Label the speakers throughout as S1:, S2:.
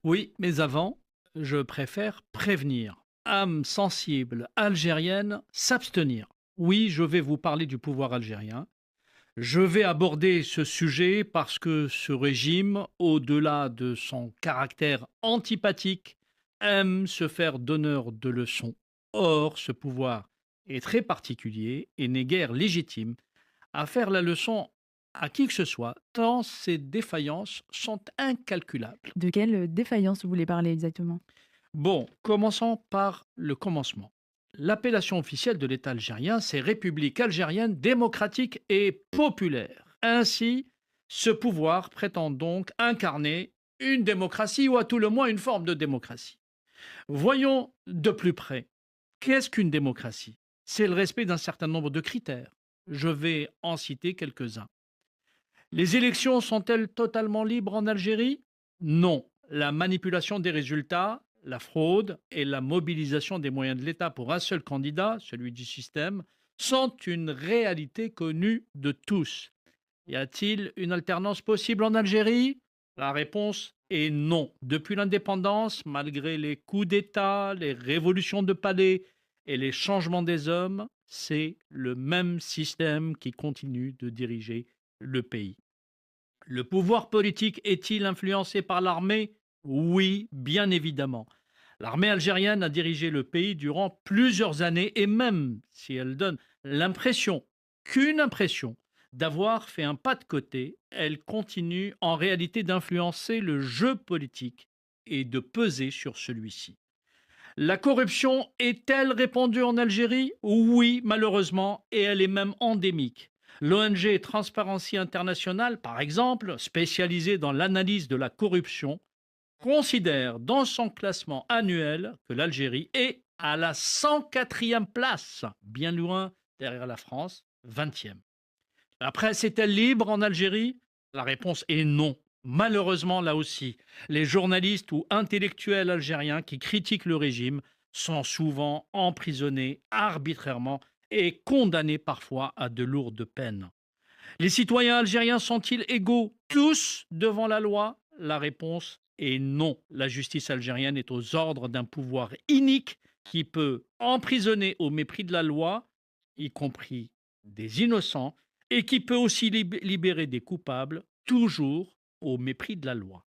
S1: Oui, mais avant, je préfère prévenir. Âme sensible algérienne, s'abstenir. Oui, je vais vous parler du pouvoir algérien. Je vais aborder ce sujet parce que ce régime, au-delà de son caractère antipathique, aime se faire donneur de leçons. Or, ce pouvoir est très particulier et n'est guère légitime à faire la leçon à qui que ce soit, tant ses défaillances sont incalculables.
S2: De quelle défaillance vous voulez parler exactement?
S1: Bon, commençons par le commencement. L'appellation officielle de l'État algérien, c'est République algérienne démocratique et populaire. Ainsi, ce pouvoir prétend donc incarner une démocratie ou à tout le moins une forme de démocratie. Voyons de plus près. Qu'est-ce qu'une démocratie? C'est le respect d'un certain nombre de critères. Je vais en citer quelques-uns. Les élections sont-elles totalement libres en Algérie? Non. La manipulation des résultats, la fraude et la mobilisation des moyens de l'État pour un seul candidat, celui du système, sont une réalité connue de tous. Y a-t-il une alternance possible en Algérie? La réponse est non. Depuis l'indépendance, malgré les coups d'État, les révolutions de palais et les changements des hommes, c'est le même système qui continue de diriger le pays. Le pouvoir politique est-il influencé par l'armée? Oui, bien évidemment. L'armée algérienne a dirigé le pays durant plusieurs années et même si elle donne l'impression, qu'une impression, d'avoir fait un pas de côté, elle continue en réalité d'influencer le jeu politique et de peser sur celui-ci. La corruption est-elle répandue en Algérie? Oui, malheureusement, et elle est même endémique. L'ONG Transparency International, par exemple, spécialisée dans l'analyse de la corruption, considère dans son classement annuel que l'Algérie est à la 104e place, bien loin derrière la France, 20e. La presse est-elle libre en Algérie? La réponse est non. Malheureusement, là aussi, les journalistes ou intellectuels algériens qui critiquent le régime sont souvent emprisonnés arbitrairement et condamnés parfois à de lourdes peines. Les citoyens algériens sont-ils égaux tous devant la loi? La réponse est non. La justice algérienne est aux ordres d'un pouvoir inique qui peut emprisonner au mépris de la loi, y compris des innocents, et qui peut aussi libérer des coupables, toujours au mépris de la loi.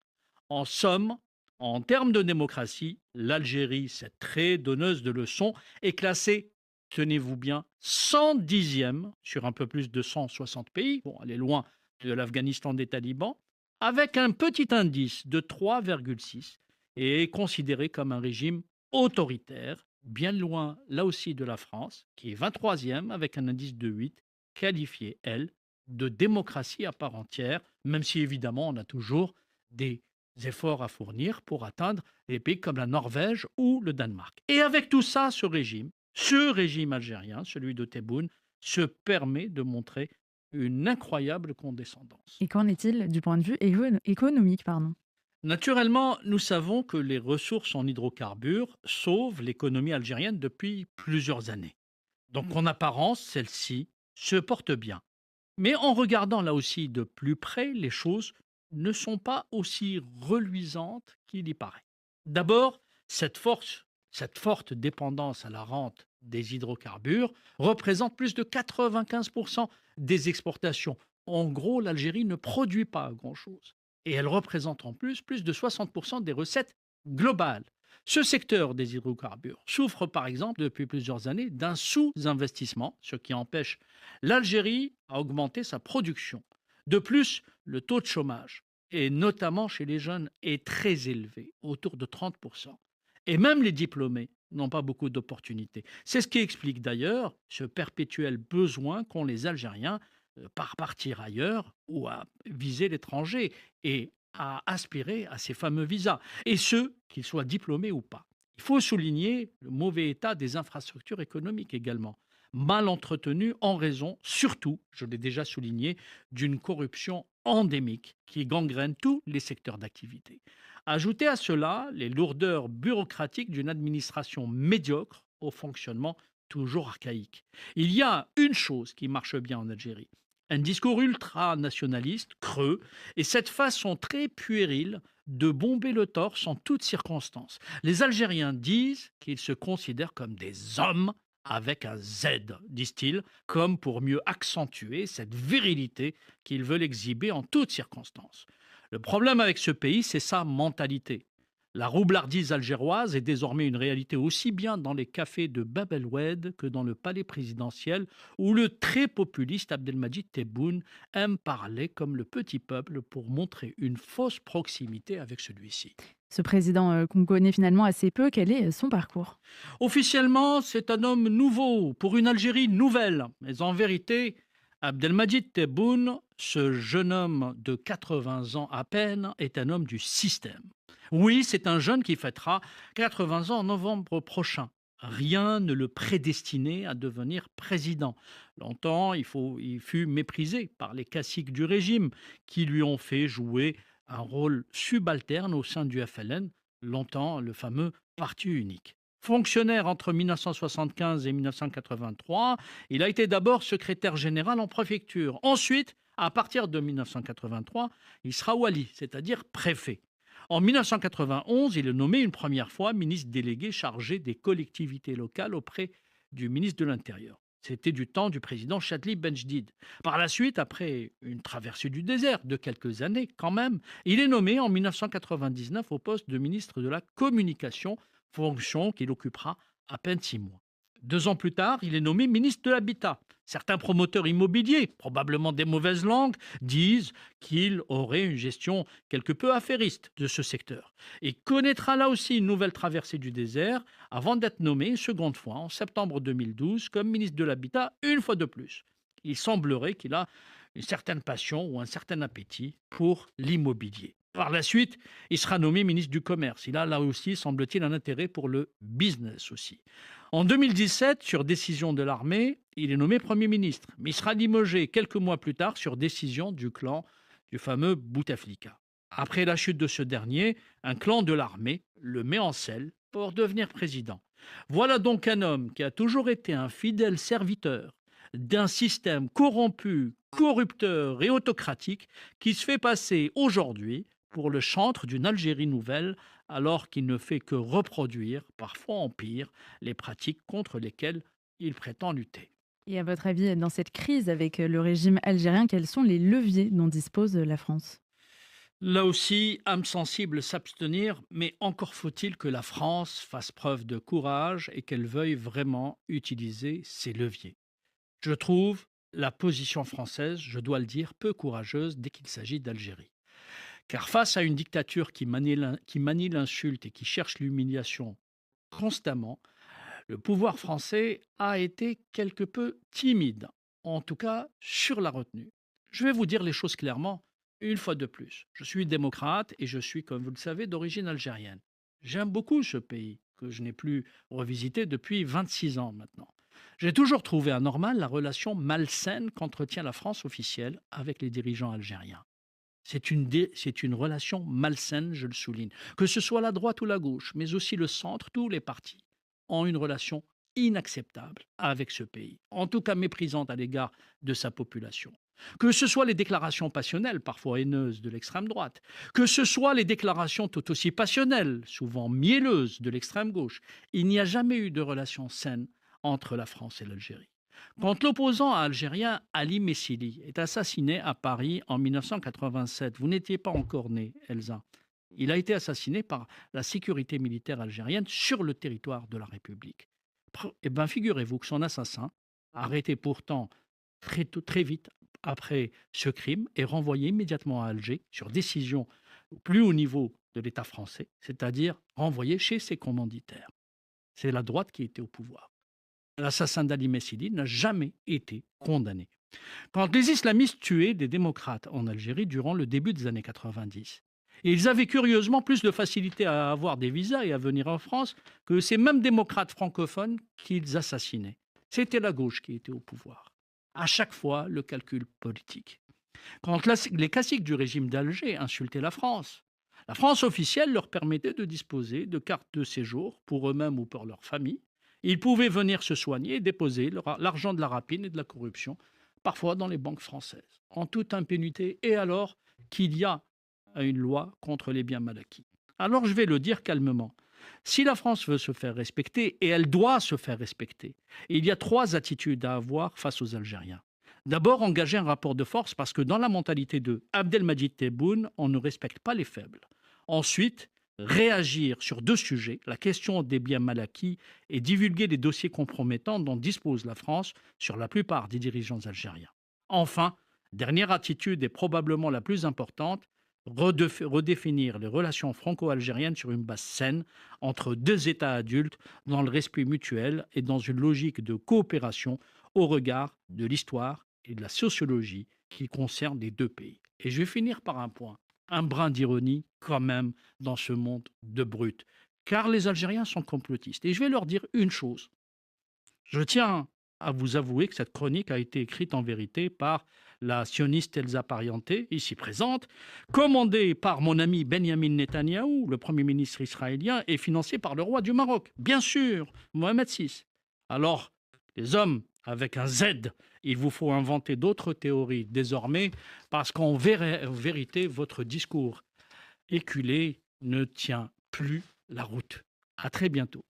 S1: En somme, en termes de démocratie, l'Algérie, cette très donneuse de leçons, est classée, tenez-vous bien, 110e sur un peu plus de 160 pays. Bon, elle est loin de l'Afghanistan des talibans, avec un petit indice de 3,6 et est considérée comme un régime autoritaire, bien loin là aussi de la France, qui est 23e avec un indice de 8, qualifiée, elle, de démocratie à part entière, même si évidemment on a toujours des efforts à fournir pour atteindre les pays comme la Norvège ou le Danemark. Et avec tout ça, ce régime algérien, celui de Tebboune, se permet de montrer une incroyable condescendance.
S2: Et qu'en est-il du point de vue économique, pardon?
S1: Naturellement, nous savons que les ressources en hydrocarbures sauvent l'économie algérienne depuis plusieurs années. Donc en apparence, celle-ci se porte bien. Mais en regardant là aussi de plus près, les choses ne sont pas aussi reluisantes qu'il y paraît. D'abord, cette forte dépendance à la rente des hydrocarbures représente plus de 95% des exportations. En gros, l'Algérie ne produit pas grand-chose. Et elle représente en plus de 60% des recettes globales. Ce secteur des hydrocarbures souffre par exemple depuis plusieurs années d'un sous-investissement, ce qui empêche l'Algérie a augmenté sa production. De plus, le taux de chômage, et notamment chez les jeunes, est très élevé, autour de 30%. Et même les diplômés n'ont pas beaucoup d'opportunités. C'est ce qui explique d'ailleurs ce perpétuel besoin qu'ont les Algériens par partir ailleurs ou à viser l'étranger et à aspirer à ces fameux visas, et ce, qu'ils soient diplômés ou pas. Il faut souligner le mauvais état des infrastructures économiques également mal entretenu en raison, surtout, je l'ai déjà souligné, d'une corruption endémique qui gangrène tous les secteurs d'activité. Ajoutez à cela les lourdeurs bureaucratiques d'une administration médiocre au fonctionnement toujours archaïque. Il y a une chose qui marche bien en Algérie, Un discours ultra-nationaliste, creux, et cette façon très puérile de bomber le torse en toutes circonstances. Les Algériens disent qu'ils se considèrent comme des hommes avec un Z, disent-ils, comme pour mieux accentuer cette virilité qu'ils veulent exhiber en toutes circonstances. Le problème avec ce pays, c'est sa mentalité. La roublardise algéroise est désormais une réalité aussi bien dans les cafés de Bab el Oued que dans le palais présidentiel où le très populiste Abdelmadjid Tebboune aime parler comme le petit peuple pour montrer une fausse proximité avec celui-ci.
S2: Ce président qu'on connaît finalement assez peu, quel est son parcours?
S1: Officiellement, c'est un homme nouveau pour une Algérie nouvelle. Mais en vérité, Abdelmadjid Tebboune, ce jeune homme de 80 ans à peine, est un homme du système. Oui, c'est un jeune qui fêtera 80 ans en novembre prochain. Rien ne le prédestinait à devenir président. Longtemps, il fut méprisé par les caciques du régime qui lui ont fait jouer un rôle subalterne au sein du FLN, longtemps le fameux parti unique. Fonctionnaire entre 1975 et 1983, il a été d'abord secrétaire général en préfecture. Ensuite, à partir de 1983, il sera wali, c'est-à-dire préfet. En 1991, il est nommé une première fois ministre délégué chargé des collectivités locales auprès du ministre de l'Intérieur. C'était du temps du président Chadli Benjedid. Par la suite, après une traversée du désert de quelques années quand même, il est nommé en 1999 au poste de ministre de la Communication, fonction qu'il occupera à peine 6 mois. 2 ans plus tard, il est nommé ministre de l'Habitat. Certains promoteurs immobiliers, probablement des mauvaises langues, disent qu'il aurait une gestion quelque peu affairiste de ce secteur. Et connaîtra là aussi une nouvelle traversée du désert avant d'être nommé une seconde fois en septembre 2012 comme ministre de l'Habitat une fois de plus. Il semblerait qu'il a une certaine passion ou un certain appétit pour l'immobilier. Par la suite, il sera nommé ministre du Commerce. Il a là aussi, semble-t-il, un intérêt pour le business aussi. En 2017, sur décision de l'armée, il est nommé Premier ministre, mais il sera limogé quelques mois plus tard sur décision du clan du fameux Bouteflika. Après la chute de ce dernier, un clan de l'armée le met en selle pour devenir président. Voilà donc un homme qui a toujours été un fidèle serviteur d'un système corrompu, corrupteur et autocratique qui se fait passer aujourd'hui pour le chantre d'une Algérie nouvelle alors qu'il ne fait que reproduire, parfois en pire, les pratiques contre lesquelles il prétend lutter.
S2: Et à votre avis, dans cette crise avec le régime algérien, quels sont les leviers dont dispose la France?
S1: Là aussi, âme sensible s'abstenir, mais encore faut-il que la France fasse preuve de courage et qu'elle veuille vraiment utiliser ses leviers. Je trouve la position française, je dois le dire, peu courageuse dès qu'il s'agit d'Algérie. Car face à une dictature qui manie l'insulte et qui cherche l'humiliation constamment, le pouvoir français a été quelque peu timide, en tout cas sur la retenue. Je vais vous dire les choses clairement, une fois de plus. Je suis démocrate et je suis, comme vous le savez, d'origine algérienne. J'aime beaucoup ce pays, que je n'ai plus revisité depuis 26 ans maintenant. J'ai toujours trouvé anormal la relation malsaine qu'entretient la France officielle avec les dirigeants algériens. C'est une relation malsaine, je le souligne. Que ce soit la droite ou la gauche, mais aussi le centre, tous les partis ont une relation inacceptable avec ce pays, en tout cas méprisante à l'égard de sa population. Que ce soit les déclarations passionnelles, parfois haineuses, de l'extrême droite, que ce soit les déclarations tout aussi passionnelles, souvent mielleuses, de l'extrême gauche, il n'y a jamais eu de relation saine entre la France et l'Algérie. Quand l'opposant algérien Ali Messili est assassiné à Paris en 1987, vous n'étiez pas encore né, Elsa. Il a été assassiné par la sécurité militaire algérienne sur le territoire de la République. Eh bien, figurez-vous que son assassin, arrêté pourtant très vite après ce crime, est renvoyé immédiatement à Alger sur décision au plus haut niveau de l'État français, c'est-à-dire renvoyé chez ses commanditaires. C'est la droite qui était au pouvoir. L'assassin d'Ali Messili n'a jamais été condamné. Quand les islamistes tuaient des démocrates en Algérie durant le début des années 90, et ils avaient curieusement plus de facilité à avoir des visas et à venir en France que ces mêmes démocrates francophones qu'ils assassinaient. C'était la gauche qui était au pouvoir. À chaque fois, le calcul politique. Quand les caciques du régime d'Alger insultaient la France officielle leur permettait de disposer de cartes de séjour pour eux-mêmes ou pour leur famille. Ils pouvaient venir se soigner et déposer l'argent de la rapine et de la corruption parfois dans les banques françaises, en toute impunité, et alors qu'il y a une loi contre les biens mal acquis. Alors je vais le dire calmement. Si la France veut se faire respecter, et elle doit se faire respecter, il y a trois attitudes à avoir face aux Algériens. D'abord, engager un rapport de force parce que dans la mentalité de Abdelmadjid Tebboune, on ne respecte pas les faibles. Ensuite, réagir sur deux sujets, la question des biens mal acquis et divulguer les dossiers compromettants dont dispose la France sur la plupart des dirigeants algériens. Enfin, dernière attitude et probablement la plus importante, redéfinir les relations franco-algériennes sur une base saine entre deux États adultes dans le respect mutuel et dans une logique de coopération au regard de l'histoire et de la sociologie qui concernent les deux pays. Et je vais finir par un point, un brin d'ironie quand même dans ce monde de brutes, car les Algériens sont complotistes. Et je vais leur dire une chose. Je tiens à vous avouer que cette chronique a été écrite en vérité par la sioniste Elsa Parienté, ici présente, commandée par mon ami Benjamin Netanyahou, le Premier ministre israélien, et financée par le roi du Maroc, bien sûr, Mohamed VI. Alors, les hommes avec un Z, il vous faut inventer d'autres théories désormais, parce qu'en vérité, votre discours éculé ne tient plus la route. À très bientôt.